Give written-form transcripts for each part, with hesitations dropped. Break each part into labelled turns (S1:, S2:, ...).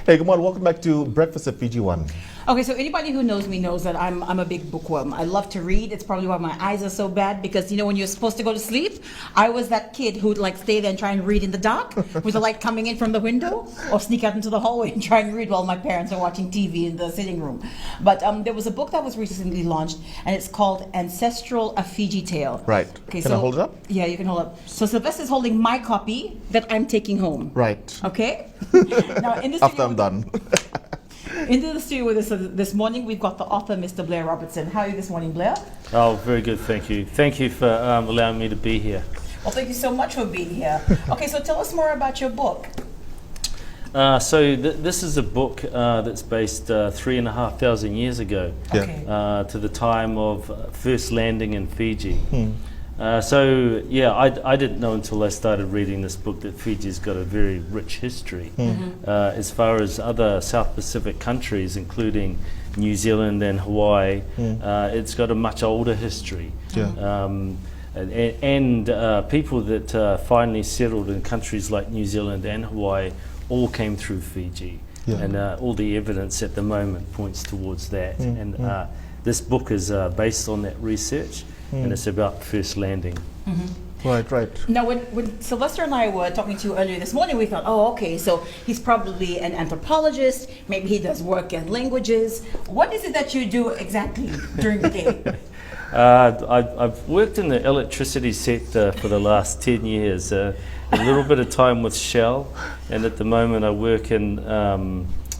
S1: Hey, good morning. Welcome back to Breakfast at Fiji One.
S2: Okay, so anybody who knows me knows that I'm a big bookworm. I love to read. It's probably why my eyes are so bad because, you know, when you're supposed to go to sleep, I was that kid who'd like stay there and try and read in the dark with the light coming in from the window, or sneak out into the hallway and try and read while my parents are watching TV in the sitting room. But there was a book that was recently launched, and it's called Ancestral, a Fiji Tale.
S1: Right.
S2: Okay,
S1: Can I hold it up?
S2: Yeah, you can hold up. So Sylvester's holding my copy that I'm taking home.
S1: Right.
S2: Okay? Now, in this
S1: After I'm done.
S2: Into the studio with us this morning, we've got the author, Mr. Blair Robertson. How are you this morning, Blair?
S3: Oh, very good, thank you. Thank you for allowing me to be here.
S2: Well, thank you so much for being here. Okay, so tell us more about your book.
S3: This is a book that's based 3,500 years ago,
S2: Okay.
S3: to the time of first landing in Fiji. I didn't know until I started reading this book that Fiji's got a very rich history as far as other South Pacific countries, including New Zealand and Hawaii. It's got a much older history. And people that finally settled in countries like New Zealand and Hawaii all came through Fiji. And all the evidence at the moment points towards that. This book is based on that research. And it's about first landing.
S1: Right.
S2: Now, when Sylvester and I were talking to you earlier this morning, we thought, oh, okay, so he's probably an anthropologist. Maybe he does work in languages. What is it that you do exactly during the day?
S3: I've worked in the electricity sector for the last 10 years. A little bit of time with Shell, and at the moment I work in.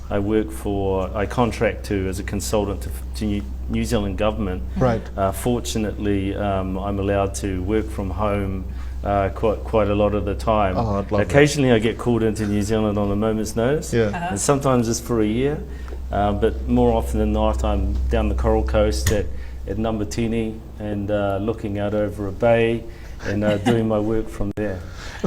S3: I contract to as a consultant to New Zealand government.
S1: Right.
S3: Fortunately, I'm allowed to work from home quite a lot of the time.
S1: Oh, I'd love
S3: Occasionally I get called into New Zealand on a moment's notice, and sometimes it's for a year, but more often than not I'm down the Coral Coast at Numbertini and looking out over a bay and doing my work from there.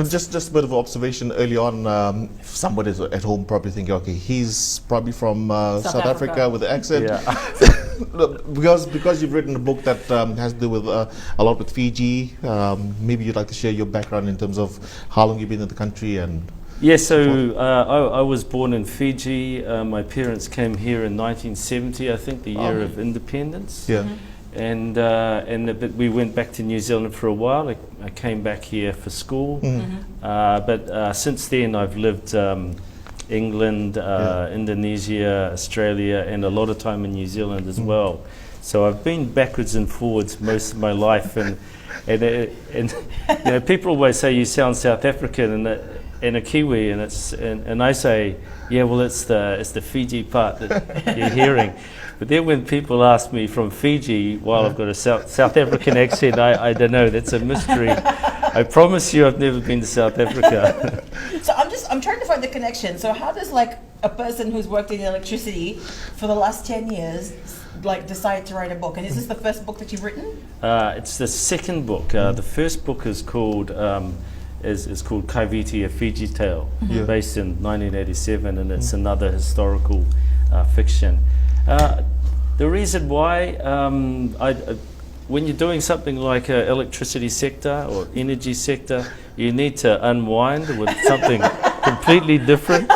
S1: Just a bit of observation early on. Somebody at home probably thinking, okay, he's probably from South Africa with the accent. because you've written a book that has to do with a lot with Fiji. Maybe you'd like to share your background in terms of how long you've been in the country and.
S3: Yeah, so I was born in Fiji. My parents came here in 1970, I think, the year of independence. But we went back to New Zealand for a while. I came back here for school, but since then I've lived England, Indonesia, Australia, and a lot of time in New Zealand as well. So I've been backwards and forwards most of my life, and you know, people always say you sound South African and a Kiwi, and I say, yeah, well it's the Fiji part that you're hearing. But then when people ask me from Fiji, while I've got a South African accent, I don't know, that's a mystery. I promise you I've never been to South Africa.
S2: So I'm trying to find the connection. So how does like a person who's worked in electricity for the last 10 years like decide to write a book? And is this the first book that you've written?
S3: It's the second book. The first book is called Kaiviti, a Fiji Tale, based in 1987, and it's another historical fiction. The reason why, when you're doing something like electricity sector or energy sector, you need to unwind with something completely different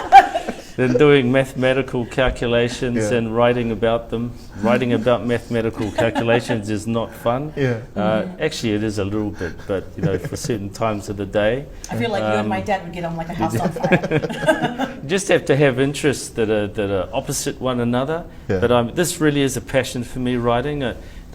S3: than doing mathematical calculations and writing about them. Writing about mathematical calculations is not fun. Actually, it is a little bit, but you know, for certain times of the day.
S2: I feel like you and my dad would get on like a house on fire.
S3: You just have to have interests that are opposite one another. But this really is a passion for me, writing.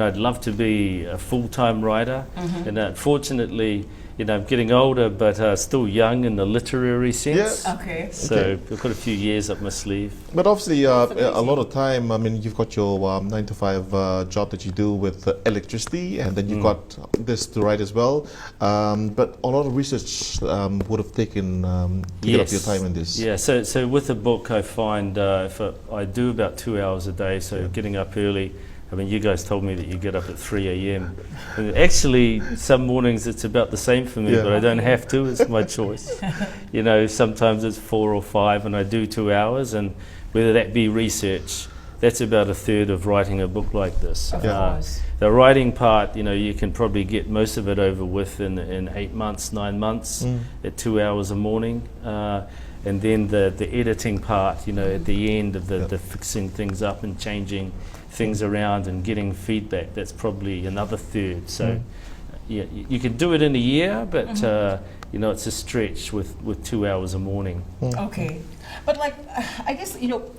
S3: I'd love to be a full-time writer, and unfortunately, you know, I'm getting older, but still young in the literary sense. So I've got a few years up my sleeve.
S1: But obviously, a lot of time. I mean, you've got your 9-to-5 job that you do with electricity, and then you've got this to write as well. But a lot of research would have taken to get up your time in this.
S3: Yeah. So with a book, I find if I do about 2 hours a day. So getting up early. I mean, you guys told me that you get up at 3 a.m. And actually, some mornings it's about the same for me, but I don't have to. It's my choice. You know, sometimes it's 4 or 5, and I do 2 hours. And whether that be research, that's about a third of writing a book like this. The writing part, you know, you can probably get most of it over with in 8 months, 9 months, at 2 hours a morning. and then the editing part, you know, at the end of the fixing things up and changing things around and getting feedback. That's probably another third. So yeah, you can do it in a year, but you know, it's a stretch with 2 hours a morning.
S2: Okay, but like I guess, you know,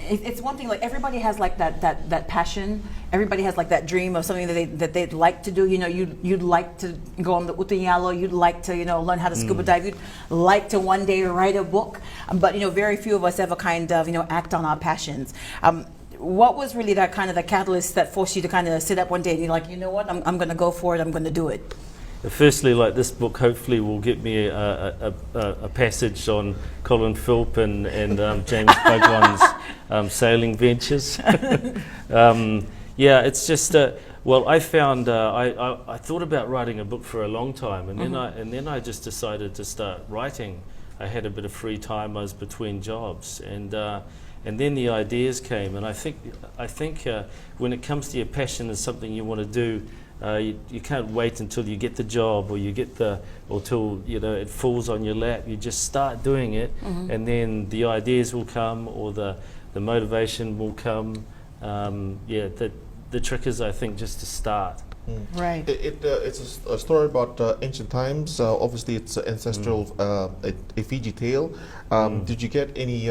S2: it's one thing, like everybody has like that passion, everybody has like that dream of something that they'd like to do. You know, you'd like to go on the Utayalo, you'd like to, you know, learn how to scuba dive, you'd like to one day write a book, but you know, very few of us ever kind of, you know, act on our passions. What was really that kind of the catalyst that forced you to kind of sit up one day and you're like, you know what, I'm going to go for it, I'm going to do it?
S3: Firstly, like this book hopefully will get me a passage on Colin Philp and James Bhagwan's sailing ventures. Yeah, it's just well, I found I thought about writing a book for a long time, and then I just decided to start writing. I had a bit of free time. I was between jobs, and then the ideas came. And I think when it comes to your passion and something you want to do, you can't wait until you get the job or till you know it falls on your lap. You just start doing it, and then the ideas will come, or the motivation will come. Yeah, the trick is, I think, just to start.
S2: Right.
S1: It's a story about ancient times. Obviously, it's Ancestral, a Fiji Tale. Did you get any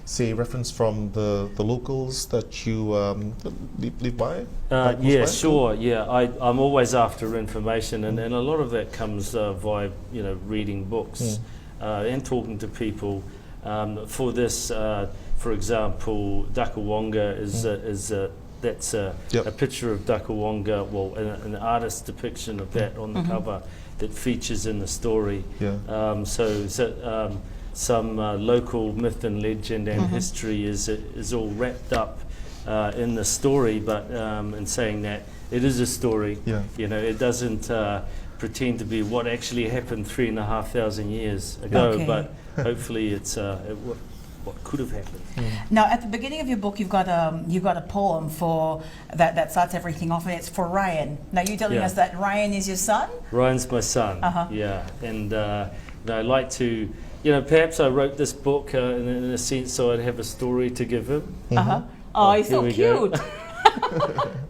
S1: say reference from the locals that you live by?
S3: Yeah, sure. Yeah, I'm always after information, and a lot of that comes via, you know, reading books and talking to people. For this, for example, Dakawonga is that's a picture of Dakawonga, well, an artist's depiction of that on the cover that features in the story. Some local myth and legend and history is all wrapped up in the story, but in saying that it is a story, you know, it doesn't pretend to be what actually happened 3,500 years ago, but hopefully it's what could have happened.
S2: Now, at the beginning of your book, you've got a poem for that starts everything off, and it's for Ryan. Now, you're telling us that Ryan is your son?
S3: Ryan's my son. Yeah, and I like to. You know, perhaps I wrote this book in a sense so I'd have a story to give him.
S2: Oh, he's so cute.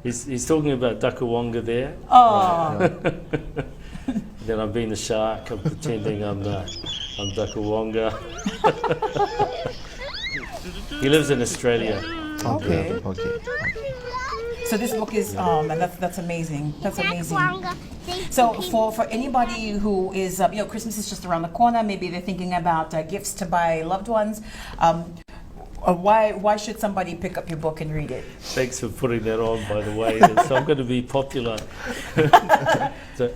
S3: He's talking about Dakawonga there.
S2: Oh.
S3: Then I'm being the shark. I'm pretending I'm Dakawonga. He lives in Australia.
S1: Okay.
S2: So this book is and that's amazing. That's amazing. So for anybody who is you know, Christmas is just around the corner. Maybe they're thinking about gifts to buy loved ones. Why should somebody pick up your book and read it? Thanks
S3: for putting that on, by the way. So I'm going to be popular.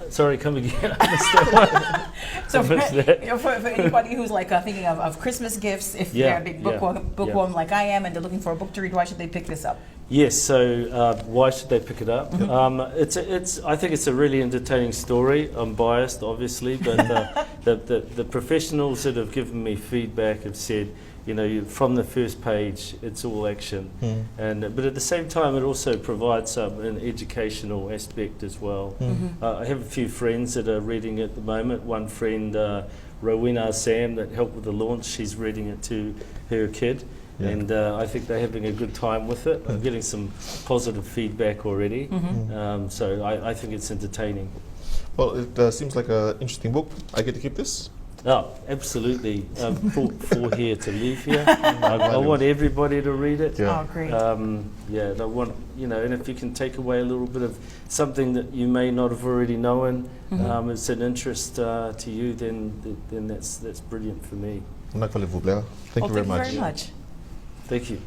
S3: Sorry, come again.
S2: So for anybody who's like thinking of Christmas gifts, if they're a big bookworm like I am and they're looking for a book to read, why should they pick this up?
S3: Yes, so why should they pick it up? I think it's a really entertaining story. I'm biased, obviously, but the professionals that have given me feedback have said, you know, from the first page, it's all action, but at the same time, it also provides an educational aspect as well. I have a few friends that are reading it at the moment. One friend, Rowena Sam, that helped with the launch, she's reading it to her kid. And I think they're having a good time with it. I'm getting some positive feedback already. So I think it's entertaining.
S1: Well, it seems like an interesting book. I get to keep this?
S3: Oh, absolutely. For here to leave here. I want everybody to read it.
S2: Oh, great.
S3: Yeah, I want, you know, and if you can take away a little bit of something that you may not have already known, it's an interest to you, then that's brilliant for me.
S1: Thank you very much.
S3: Thank you.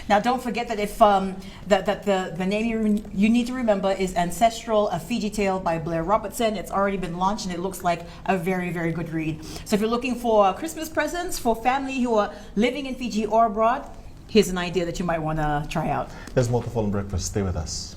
S2: Now, don't forget that if the name you need to remember is Ancestral, a Fiji Tale by Blair Robertson. It's already been launched, and it looks like a very, very good read. So if you're looking for Christmas presents for family who are living in Fiji or abroad, here's an idea that you might want to try out.
S1: There's more to follow breakfast. Stay with us.